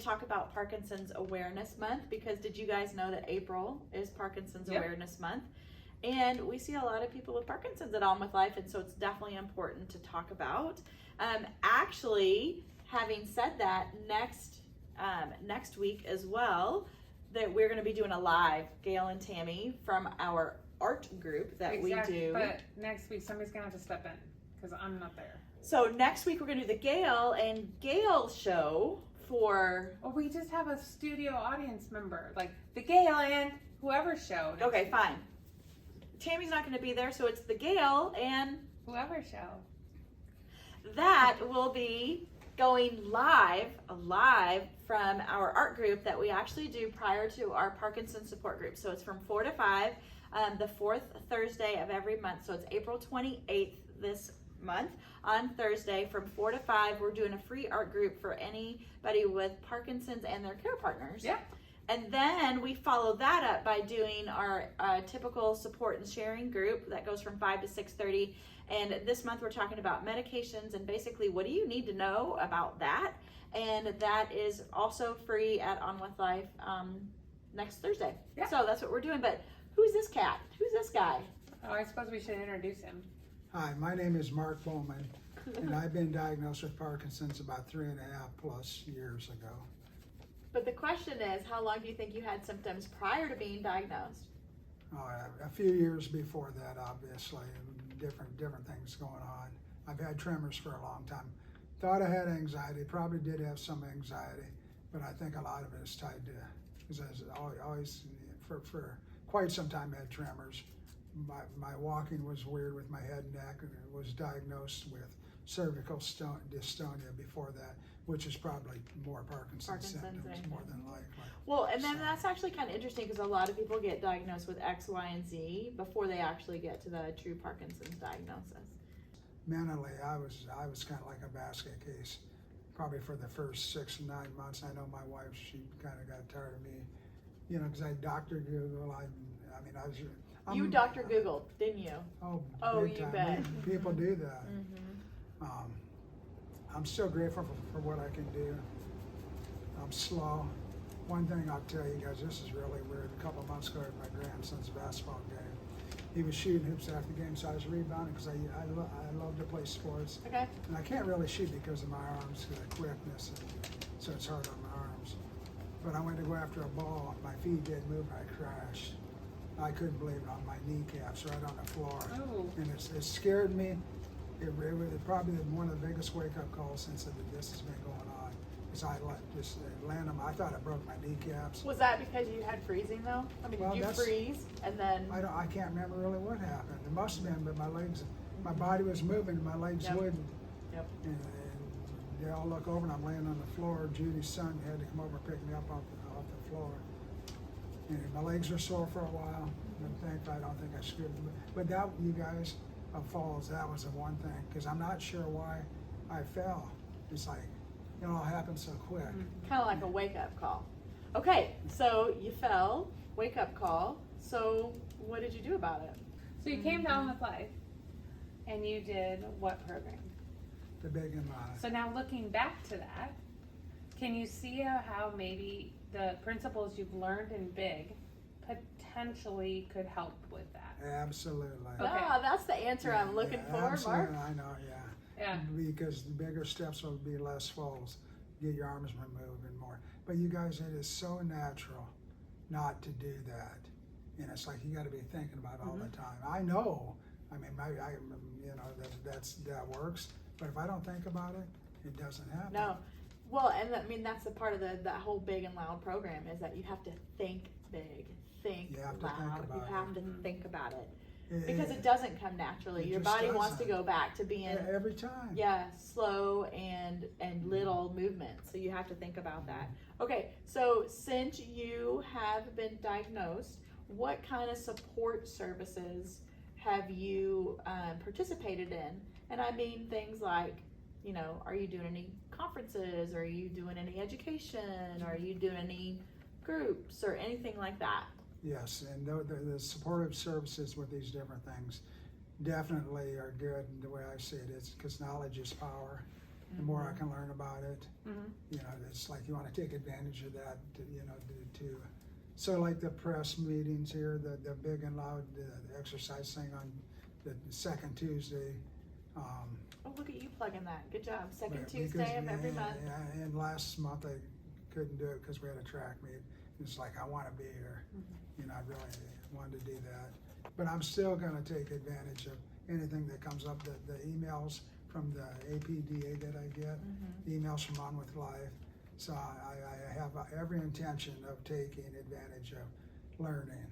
talk about Parkinson's Awareness Month, because did you guys know that April is Parkinson's Awareness Month? And we see a lot of people with Parkinson's at On With Life, and so it's definitely important to talk about. Actually, having said that, next week as well, that we're going to be doing a live, Gail and Tammy, from our art group that we do. But next week, somebody's going to have to step in, because I'm not there. So next week, we're going to do the Gail show for... Or we just have a studio audience member, like the Gail and whoever show. Okay, fine. Tammy's not going to be there, so it's the Gail and... Whoever show. That will be going live from our art group that we actually do prior to our Parkinson support group. So it's from 4 to 5, the fourth Thursday of every month. So it's April 28th this month. On Thursday from 4 to 5, we're doing a free art group for anybody with Parkinson's and their care partners. Yeah. And then we follow that up by doing our typical support and sharing group that goes from 5 to 6:30. And this month we're talking about medications and basically what do you need to know about that. And that is also free at On With Life next Thursday. Yeah. So that's what we're doing. But who's this cat? Who's this guy? Oh, I suppose we should introduce him. Hi, my name is Mark Bowman, and I've been diagnosed with Parkinson's about 3.5+ years ago. But the question is, how long do you think you had symptoms prior to being diagnosed? A few years before that, obviously, different things going on. I've had tremors for a long time. Thought I had anxiety, probably did have some anxiety, but I think a lot of it is tied to, because I always, for quite some time, had tremors. My walking was weird with my head and neck, and it was diagnosed with cervical dystonia before that, which is probably more Parkinson's symptoms, more than likely. Well, and then that's actually kind of interesting because a lot of people get diagnosed with X, Y, and Z before they actually get to the true Parkinson's diagnosis. Mentally, I was kind of like a basket case, probably for the first 6 to 9 months. I know my wife, she kind of got tired of me, you know, because I Dr. Google. You Dr. Googled, didn't you? Oh, you bet. People do that. Mm-hmm. I'm still grateful for what I can do. I'm slow. One thing I'll tell you guys, this is really weird. A couple of months ago at my grandson's basketball game, he was shooting hoops after the game, so I was rebounding because I love to play sports. Okay. And I can't really shoot because of my arms, because of quickness, and so it's hard on my arms. But I went to go after a ball, my feet didn't move, I crashed. I couldn't believe it, on my kneecaps, right on the floor. Oh. And it scared me. It was probably one of the biggest wake-up calls since this has been going on. Because I just landed, I thought I broke my kneecaps. Was that because you had freezing though? I mean, did you freeze and then? I can't remember really what happened. It must have been, but my body was moving, my legs wouldn't. Yep. And they all look over and I'm laying on the floor. Judy's son had to come over and pick me up off the floor. And my legs were sore for a while. In fact, I don't think I screwed them. But that, you guys, of falls, that was the one thing. Because I'm not sure why I fell. It's like, it all happened so quick. Kind of like a wake-up call. Okay, so you fell, wake-up call. So what did you do about it? So you came down with life, and you did what program? The Big and Live. So now looking back to that, can you see how maybe the principles you've learned in Big potentially could help with that? Absolutely. Okay. Ah, that's the answer I'm looking for, absolutely. Mark. I know, Yeah. Because the bigger steps will be less falls. Get your arms removed and more. But you guys, it is so natural not to do that. And it's like you got to be thinking about it all the time. I know. I mean, that works. But if I don't think about it, it doesn't happen. No. Well, and I mean, that's a part of that whole Big and Loud program is that you have to think big, think loud. You have to think about it. Because it doesn't come naturally. Your body wants to go back to being every time. Yeah, slow and little movement. So you have to think about that. Okay, so since you have been diagnosed, what kind of support services have you participated in? And I mean things like, you know, are you doing any conferences? Are you doing any education? Are you doing any groups or anything like that? Yes, and the supportive services with these different things definitely are good. The way I see it is because knowledge is power. the more I can learn about it. Mhm. You know, it's like you want to take advantage of that, to so like the press meetings here, the big and loud the exercise thing on the second Tuesday. Oh, look at you plugging that. Good job. Second But Tuesday of every yeah, month. yeah, and last month I couldn't do it because we had a track meet. It's like, I want to be here. You know, I really wanted to do that. But I'm still going to take advantage of anything that comes up, the emails from the APDA that I get, the emails from On With Life. So I have every intention of taking advantage of learning.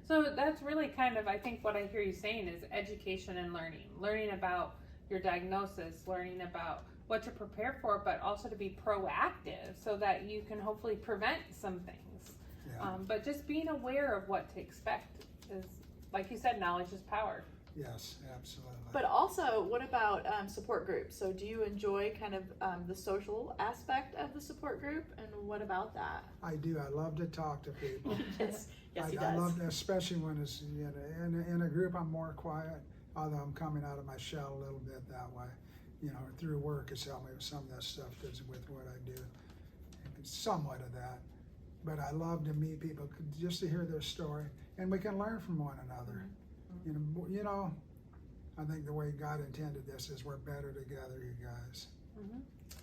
So that's really kind of, I think what I hear you saying is education and learning about your diagnosis, learning about what to prepare for, but also to be proactive so that you can hopefully prevent some things. Yeah. But just being aware of what to expect is, like you said, knowledge is power. Yes, absolutely. But also, what about support groups? So do you enjoy kind of the social aspect of the support group? And what about that? I do. I love to talk to people. Yes, he I does. love, especially when it's in a group. I'm more quiet, although I'm coming out of my shell a little bit that way. You know, through work, it's helped me with some of that stuff because with what I do, somewhat of that. But I love to meet people just to hear their story, and we can learn from one another. You know, I think the way God intended this is we're better together, you guys.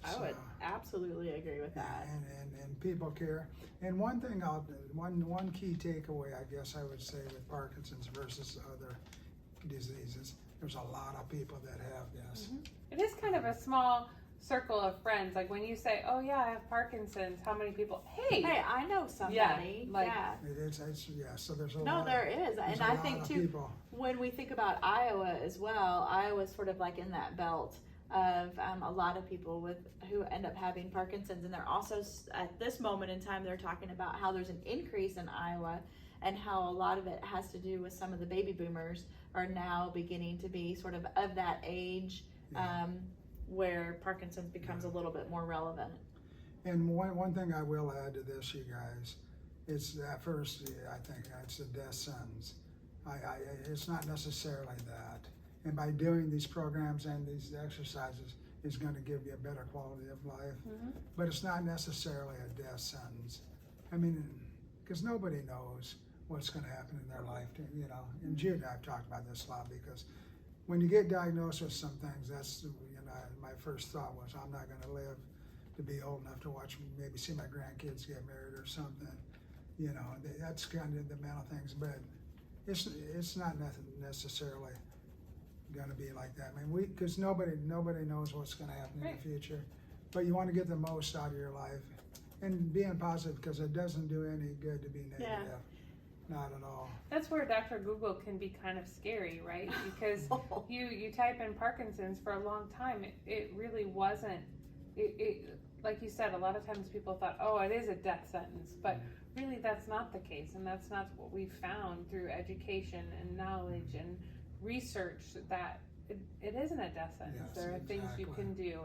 I would absolutely agree with that. And people care. And one thing, one key takeaway, I guess I would say with Parkinson's versus other diseases, there's a lot of people that have this. It is kind of a small circle of friends. Like when you say, "Oh yeah, I have Parkinson's," how many people? Hey, I know somebody. Yeah. So there's a lot. No, there is, and I think too, people. when we think about Iowa as well, Iowa's sort of like in that belt of a lot of people who end up having Parkinson's, and they're also at this moment in time they're talking about how there's an increase in Iowa, and how a lot of it has to do with some of the baby boomers are now beginning to be sort of that age where Parkinson's becomes a little bit more relevant. And one thing I will add to this, you guys, is at first I think it's a death sentence. It's not necessarily that. And by doing these programs and these exercises is going to give you a better quality of life. But it's not necessarily a death sentence. I mean, because nobody knows what's going to happen in their life, you know. And Jude and I have talked about this a lot, because when you get diagnosed with some things, that's, my first thought was, I'm not going to live to be old enough to maybe see my grandkids get married or something. You know, that's kind of the mental things, but it's not necessarily going to be like that. I mean, because nobody knows what's going to happen in the future, but you want to get the most out of your life and being positive, because it doesn't do any good to be negative. Not at all. That's where Dr. Google can be kind of scary, right? Because you type in Parkinson's for a long time, it really wasn't. It like you said, a lot of times people thought, oh, it is a death sentence, but really that's not the case, and that's not what we found through education and knowledge and research, that it isn't a death sentence. Yes, there are things you exactly. can do,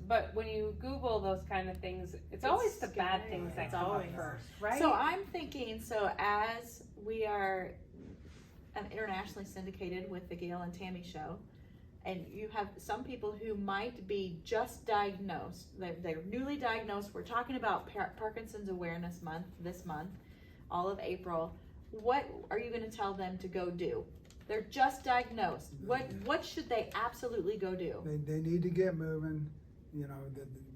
but when you Google those kind of things, it's always the bad scary. things that It's come always. up first, right? So I'm thinking, as we are internationally syndicated with the Gail and Tammy show, and you have some people who might be just diagnosed, they're newly diagnosed. We're talking about Parkinson's Awareness Month this month, all of April. What are you going to tell them to go do? They're just diagnosed. What should they absolutely go do? They need to get moving. You know,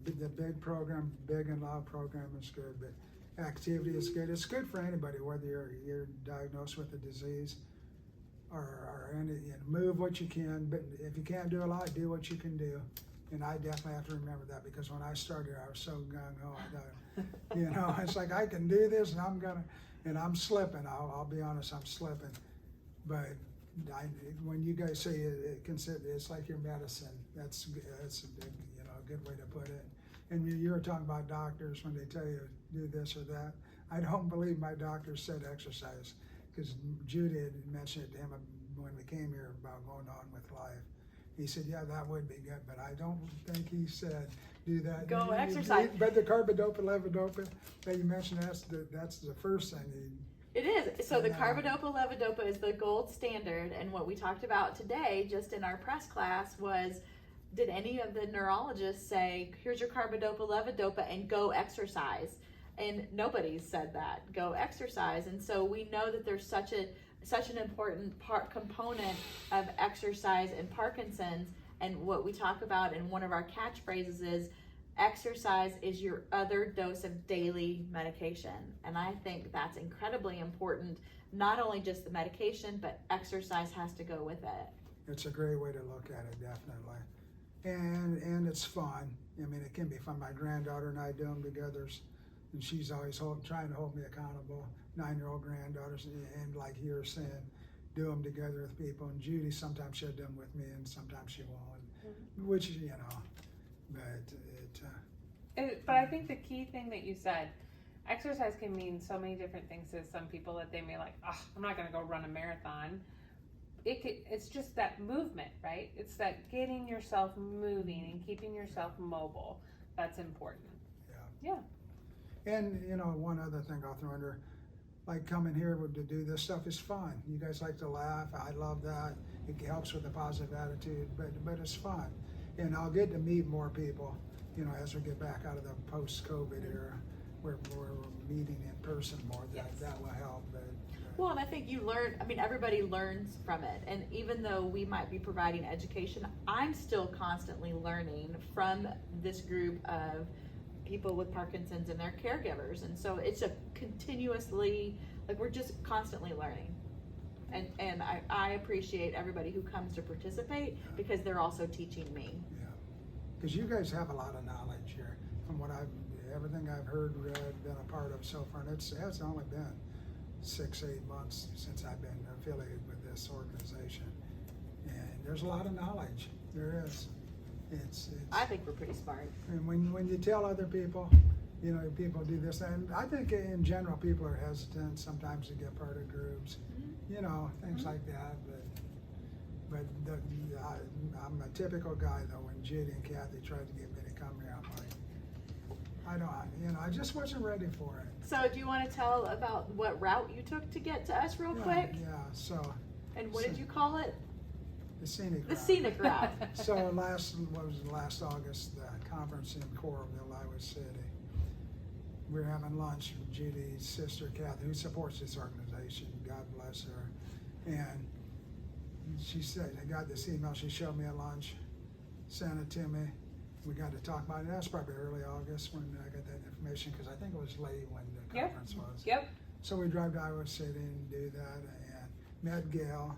the big program, big and loud program is good, but activity is good. It's good for anybody, whether you're diagnosed with a disease or any, move what you can, but if you can't do a lot, do what you can do. And I definitely have to remember that, because when I started, I was so gung-ho. I thought, it's like, I can do this, and I'm slipping. I'll be honest, I'm slipping. But when you guys say it's like your medicine, that's a good way to put it. And you were talking about doctors when they tell you do this or that. I don't believe my doctor said exercise, because Judy had mentioned it to him when we came here about going on with life. He said, yeah, that would be good, but I don't think he said do that. Go exercise. But the carbidopa, levodopa that you mentioned, that's the first thing. It is. So the carbidopa levodopa is the gold standard, and what we talked about today, just in our press class, was did any of the neurologists say, here's your carbidopa, levodopa, and go exercise? And nobody's said that, go exercise. And so we know that there's such an important component of exercise in Parkinson's. And what we talk about in one of our catchphrases is, exercise is your other dose of daily medication. And I think that's incredibly important. Not only just the medication, but exercise has to go with it. It's a great way to look at it, definitely. And it's fun. I mean, it can be fun. My granddaughter and I do them together, and she's always trying to hold me accountable. 9-year-old granddaughters, and like you're saying, do them together with people. And Judy, sometimes she'll do them with me, and sometimes she won't. Which, you know, but I think the key thing that you said, exercise can mean so many different things to some people that they may like, I'm not going to go run a marathon. It's just that movement, right? It's that getting yourself moving and keeping yourself mobile. That's important. Yeah. And, you know, one other thing I'll throw in there, like coming here to do this stuff is fun. You guys like to laugh. I love that. It helps with a positive attitude, but it's fun. And I'll get to meet more people, you know, as we get back out of the post-COVID era, where we're meeting in person more. That will help. Well, and I think you learn, I mean, everybody learns from it. And even though we might be providing education, I'm still constantly learning from this group of people with Parkinson's and their caregivers. And so it's a continuously, like, we're just constantly learning. And I appreciate everybody who comes to participate, because they're also teaching me. Yeah, because you guys have a lot of knowledge here. From everything I've heard, read, been a part of so far, and it's only been 6-8 months since I've been affiliated with this organization, and there's a lot of knowledge. There is. I think we're pretty smart. And when you tell other people, you know, people do this, and I think in general people are hesitant sometimes to get part of groups, you know, things like that. But I'm a typical guy though. When Judy and Kathy tried to get me to come here, I'm like, I just wasn't ready for it. So do you want to tell about what route you took to get to us real quick? Yeah, so. And what did you call it? The scenic route. The scenic route. So last August, the conference in Coralville, Iowa City. We were having lunch with Judy's sister, Kathy, who supports this organization. God bless her. And she said, I got this email. She showed me at lunch, sent it to me. We got to talk about it. That was probably early August when I got that information, because I think it was late when the conference was. Yep. So we drive to Iowa City and do that, and met Gail.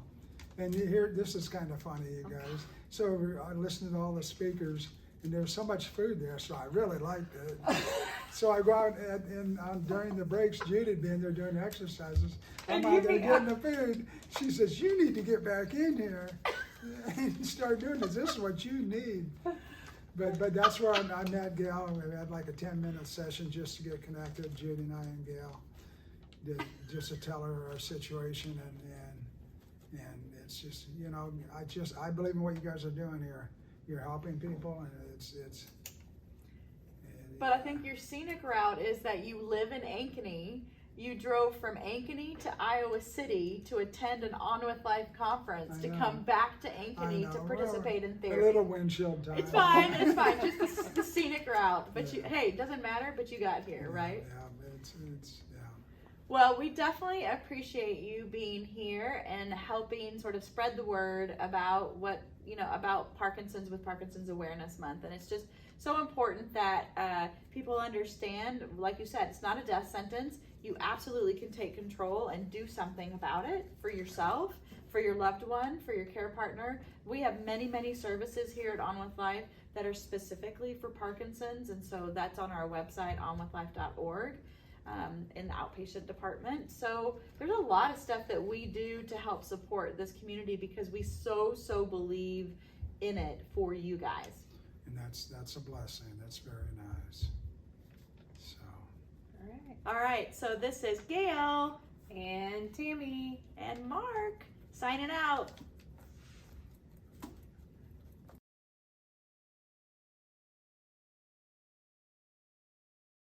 And here, this is kind of funny, you guys. So I listened to all the speakers, and there was so much food there, so I really liked it. So I go out and during the breaks, Judy being there doing exercises, I'm out there getting the food. She says, you need to get back in here and start doing this. This is what you need. But that's where I met Gail, and we had like a 10-minute session just to get connected, Judy and I and Gail, just to tell her our situation, and it's just, you know, I believe in what you guys are doing here. You're helping people, and it's. But I think your scenic route is that you live in Ankeny. You drove from Ankeny to Iowa City to attend an On With Life conference, to come back to Ankeny to participate in therapy. A little windshield time. It's fine, it's fine. Just the scenic route. But hey, it doesn't matter, but you got here, right? Yeah, it's. Well, we definitely appreciate you being here and helping sort of spread the word about about Parkinson's with Parkinson's Awareness Month. And it's just so important that people understand, like you said, it's not a death sentence. You absolutely can take control and do something about it for yourself, for your loved one, for your care partner. We have many, many services here at On With Life that are specifically for Parkinson's. And so that's on our website, onwithlife.org. In the outpatient department. So there's a lot of stuff that we do to help support this community, because we so believe in it for you guys. And that's a blessing. That's very nice. So. All right. So this is Gail and Tammy and Mark signing out.